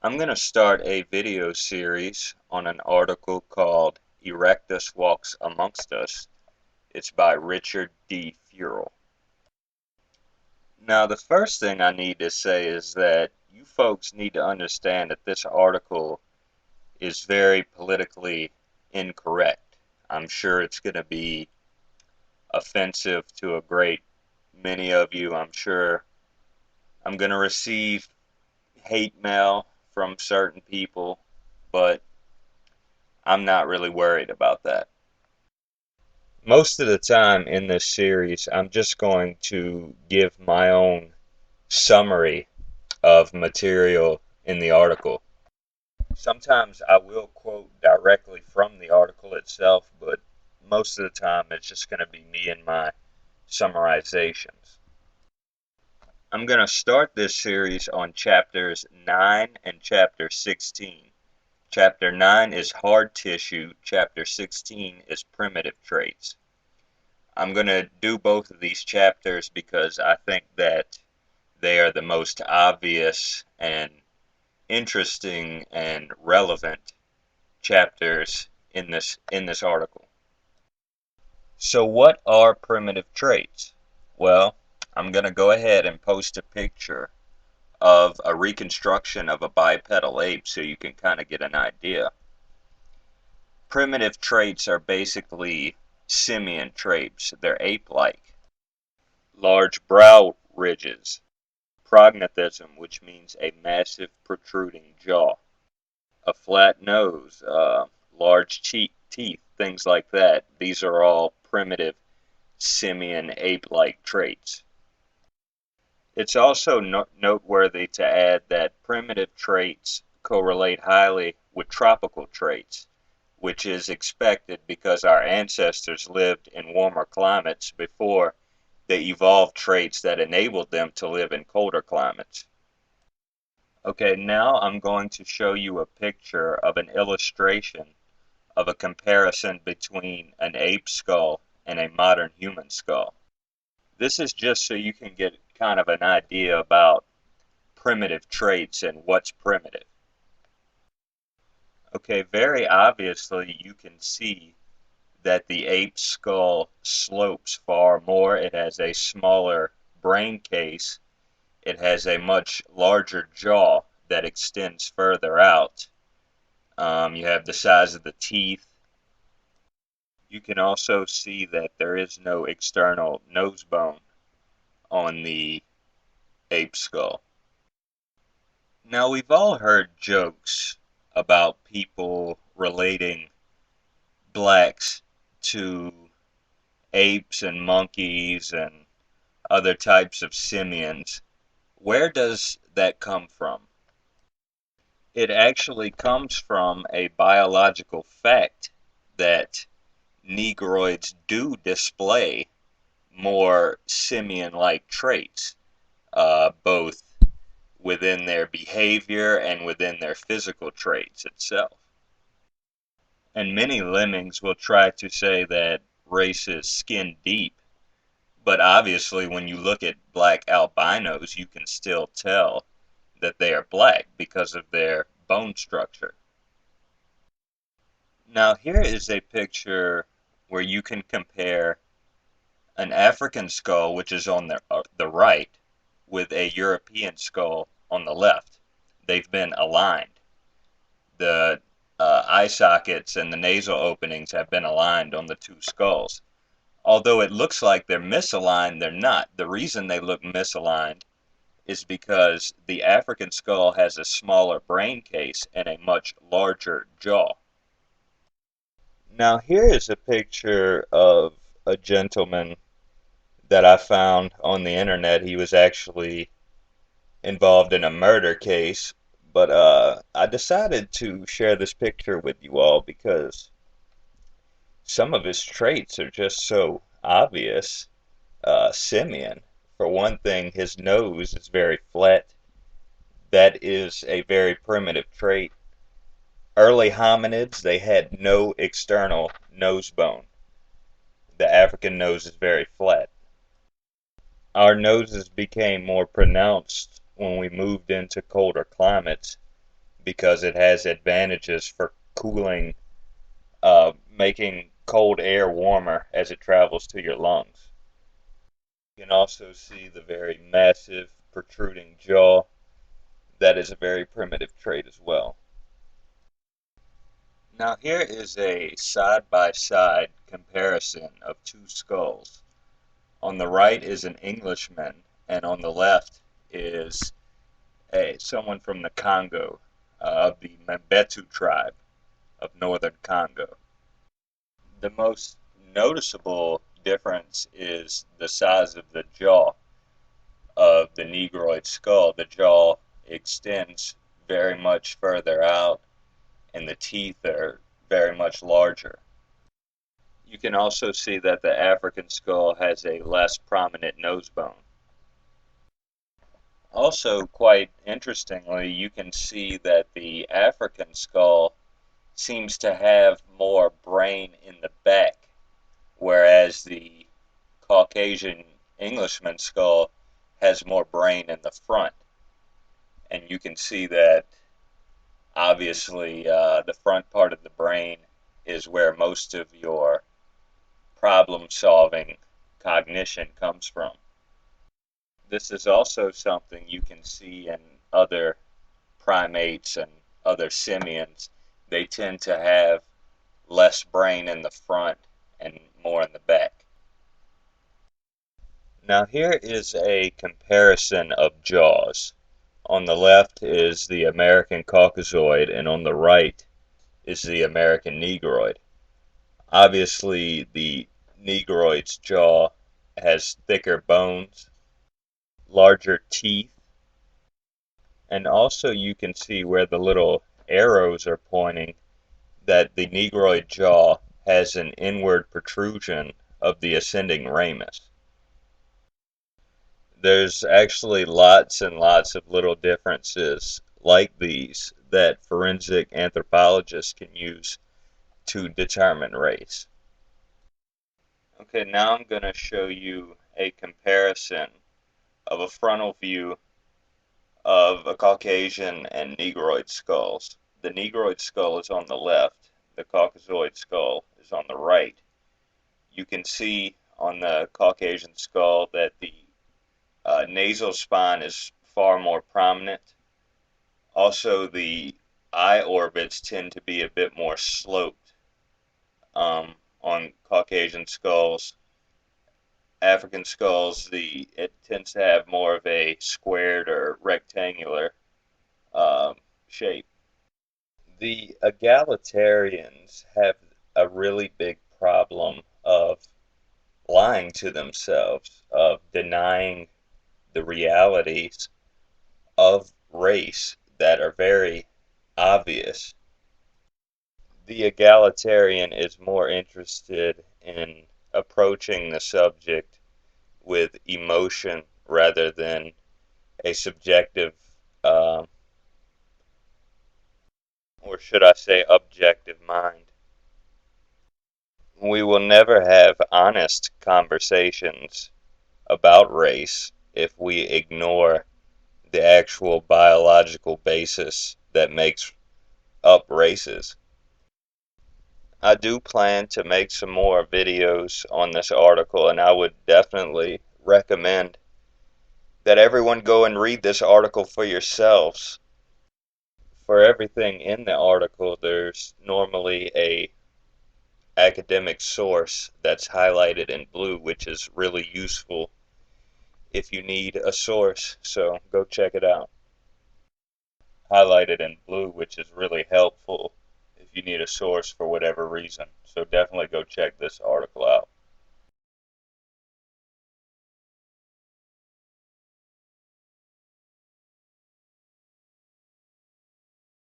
I'm going to start a video series on an article called Erectus Walks Amongst Us. It's by Richard D. Furrell. Now, the first thing I need to say is that you folks need to understand that this article is very politically incorrect. I'm sure it's going to be offensive to a great many of you. I'm sure I'm going to receive hate mail from certain people, but I'm not really worried about that. Most of the time in this series, I'm just going to give my own summary of material in the article. Sometimes I will quote directly from the article itself, but most of the time it's just going to be me and my summarizations. I'm going to start this series on chapters 9 and chapter 16. Chapter 9 is hard tissue, chapter 16 is primitive traits. I'm going to do both of these chapters because I think that they are the most obvious and interesting and relevant chapters in this article. So what are primitive traits? Well, I'm going to go ahead and post a picture of a reconstruction of a bipedal ape so you can kind of get an idea. Primitive traits are basically simian traits. They're ape-like. Large brow ridges, prognathism, which means a massive protruding jaw, a flat nose, large teeth, things like that. These are all primitive simian ape-like traits. It's also noteworthy to add that primitive traits correlate highly with tropical traits, which is expected because our ancestors lived in warmer climates before they evolved traits that enabled them to live in colder climates. Okay, now I'm going to show you a picture of an illustration of a comparison between an ape skull and a modern human skull. This is just so you can get kind of an idea about primitive traits and what's primitive. Okay, very obviously you can see that the ape skull slopes far more. It has a smaller brain case. It has a much larger jaw that extends further out. You have the size of the teeth. You can also see that there is no external nose bone on the ape skull. Now, we've all heard jokes about people relating blacks to apes and monkeys and other types of simians. Where does that come from? It actually comes from a biological fact that Negroids do display more simian-like traits, both within their behavior and within their physical traits itself. And many lemmings will try to say that race is skin deep, but obviously when you look at black albinos, you can still tell that they are black because of their bone structure. Now here is a picture where you can compare an African skull, which is on the right, with a European skull on the left. They've been aligned. The eye sockets and the nasal openings have been aligned on the two skulls. Although it looks like they're misaligned, they're not. The reason they look misaligned is because the African skull has a smaller brain case and a much larger jaw. Now here is a picture of a gentleman that I found on the internet. He was actually involved in a murder case, but I decided to share this picture with you all because some of his traits are just so obvious. Simian, for one thing, his nose is very flat. That is a very primitive trait. Early hominids, they had no external nose bone. The African nose is very flat. Our noses became more pronounced when we moved into colder climates, because it has advantages for cooling, making cold air warmer as it travels to your lungs. You can also see the very massive protruding jaw. That is a very primitive trait as well. Now here is a side-by-side comparison of two skulls. On the right is an Englishman, and on the left is someone from the Congo, of the Mbetu tribe of northern Congo. The most noticeable difference is the size of the jaw of the Negroid skull. The jaw extends very much further out, and the teeth are very much larger. You can also see that the African skull has a less prominent nose bone. Also, quite interestingly, you can see that the African skull seems to have more brain in the back, whereas the Caucasian Englishman skull has more brain in the front. And you can see that obviously the front part of the brain is where most of your problem-solving cognition comes from. This is also something you can see in other primates and other simians. They tend to have less brain in the front and more in the back. Now here is a comparison of jaws. On the left is the American Caucasoid, and on the right is the American Negroid. Obviously, the Negroid's jaw has thicker bones, larger teeth, and also you can see where the little arrows are pointing that the Negroid jaw has an inward protrusion of the ascending ramus. There's actually lots and lots of little differences like these that forensic anthropologists can use to determine race. Okay, now I'm going to show you a comparison of a frontal view of a Caucasian and Negroid skulls. The Negroid skull is on the left, the Caucasoid skull is on the right. You can see on the Caucasian skull that the nasal spine is far more prominent. Also, the eye orbits tend to be a bit more sloped on Caucasian skulls. African skulls, it tends to have more of a squared or rectangular shape. The egalitarians have a really big problem of lying to themselves, of denying the realities of race that are very obvious. The egalitarian is more interested in approaching the subject with emotion rather than a subjective, or should I say, objective mind. We will never have honest conversations about race if we ignore the actual biological basis that makes up races. I do plan to make some more videos on this article, and I would definitely recommend that everyone go and read this article for yourselves. For everything in the article, there's normally a academic source that's highlighted in blue, which is really useful if you need a source, so go check it out. Highlighted in blue, which is really helpful if you need a source for whatever reason. So definitely go check this article out.